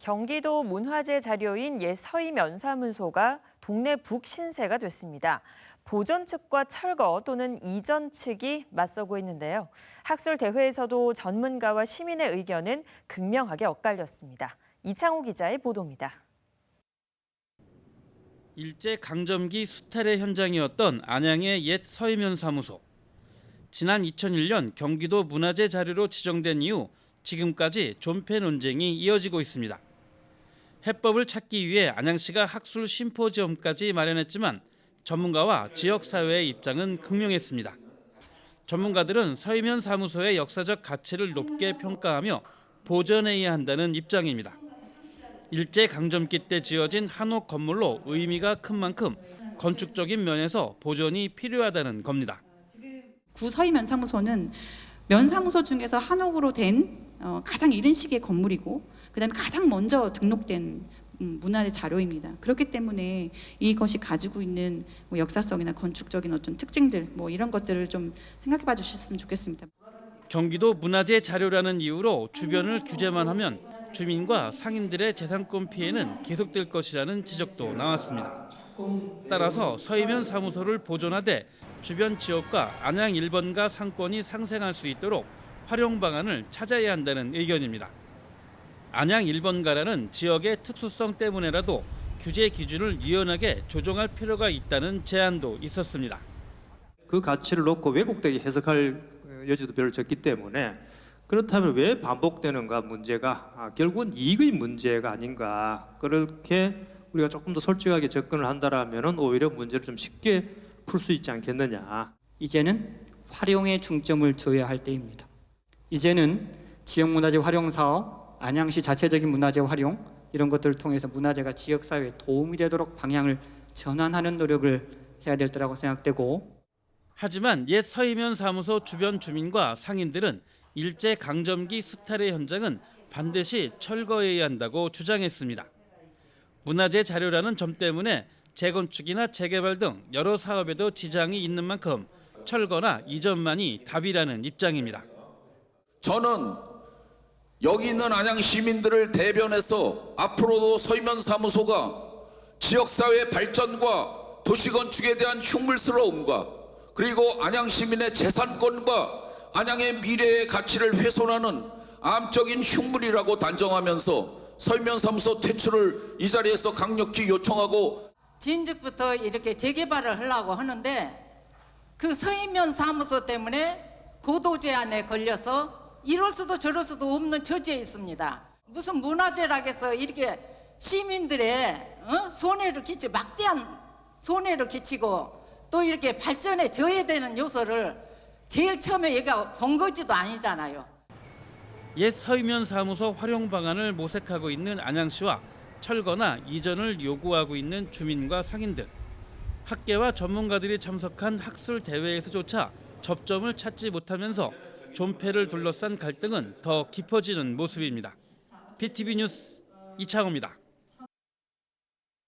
경기도 문화재 자료인 옛 서희면사무소가 동네 북신세가 됐습니다. 보존 측과 철거 또는 이전 측이 맞서고 있는데요. 학술 대회에서도 전문가와 시민의 의견은 극명하게 엇갈렸습니다. 이창호 기자의 보도입니다. 일제 강점기 수탈의 현장이었던 안양의 옛 서희면사무소. 지난 2001년 경기도 문화재 자료로 지정된 이후 지금까지 존폐 논쟁이 이어지고 있습니다. 해법을 찾기 위해 안양시가 학술 심포지엄까지 마련했지만 전문가와 지역사회의 입장은 극명했습니다. 전문가들은 서희면사무소의 역사적 가치를 높게 평가하며 보존해야 한다는 입장입니다. 일제강점기 때 지어진 한옥 건물로 의미가 큰 만큼 건축적인 면에서 보존이 필요하다는 겁니다. 구 서희면사무소는 면사무소 중에서 한옥으로 된 가장 이른 시기의 건물이고 그다음에 가장 먼저 등록된 문화재 자료입니다. 그렇기 때문에 이것이 가지고 있는 역사성이나 건축적인 어떤 특징들 이런 것들을 좀 생각해 봐 주셨으면 좋겠습니다. 경기도 문화재 자료라는 이유로 주변을 규제만 하면 주민과 상인들의 재산권 피해는 계속될 것이라는 지적도 나왔습니다. 따라서 서희면사무소를 보존하되 주변 지역과 안양 1번가 상권이 상생할 수 있도록 활용 방안을 찾아야 한다는 의견입니다. 안양 1번가라는 지역의 특수성 때문에라도 규제 기준을 유연하게 조정할 필요가 있다는 제안도 있었습니다. 그 가치를 놓고 왜곡되게 해석할 여지도 별로 적기 때문에 그렇다면 왜 반복되는가 문제가 결국은 이익의 문제가 아닌가, 그렇게 우리가 조금 더 솔직하게 접근을 한다라면은 오히려 문제를 좀 쉽게 풀 수 있지 않겠느냐. 이제는 활용에 중점을 둬야 할 때입니다. 이제는 지역문화재 활용 사업, 안양시 자체적인 문화재 활용 이런 것들을 통해서 문화재가 지역사회에 도움이 되도록 방향을 전환하는 노력을 해야 될 때라고 생각되고, 하지만 옛 서희면사무소 주변 주민과 상인들은 일제 강점기 수탈의 현장은 반드시 철거해야 한다고 주장했습니다. 문화재 자료라는 점 때문에 재건축이나 재개발 등 여러 사업에도 지장이 있는 만큼 철거나 이전만이 답이라는 입장입니다. 저는 여기 있는 안양 시민들을 대변해서 앞으로도 서희면사무소가 지역사회 발전과 도시건축에 대한 흉물스러움과 그리고 안양 시민의 재산권과 안양의 미래의 가치를 훼손하는 암적인 흉물이라고 단정하면서 서희면사무소 퇴출을 이 자리에서 강력히 요청하고, 진즉부터 이렇게 재개발을 하려고 하는데 그 서희면사무소 때문에 고도 제한에 걸려서 이럴 수도 저럴 수도 없는 처지에 있습니다. 무슨 문화재라고 해서 이렇게 시민들의 손해를 끼치고 막대한 손해를 끼치고 또 이렇게 발전에 저해되는 요소를 제일 처음에 얘가 본 거지도 아니잖아요. 옛 서희면사무소 활용 방안을 모색하고 있는 안양시와 철거나 이전을 요구하고 있는 주민과 상인들. 학계와 전문가들이 참석한 학술 대회에서조차 접점을 찾지 못하면서 존폐를 둘러싼 갈등은 더 깊어지는 모습입니다. BTV 뉴스 이창호입니다.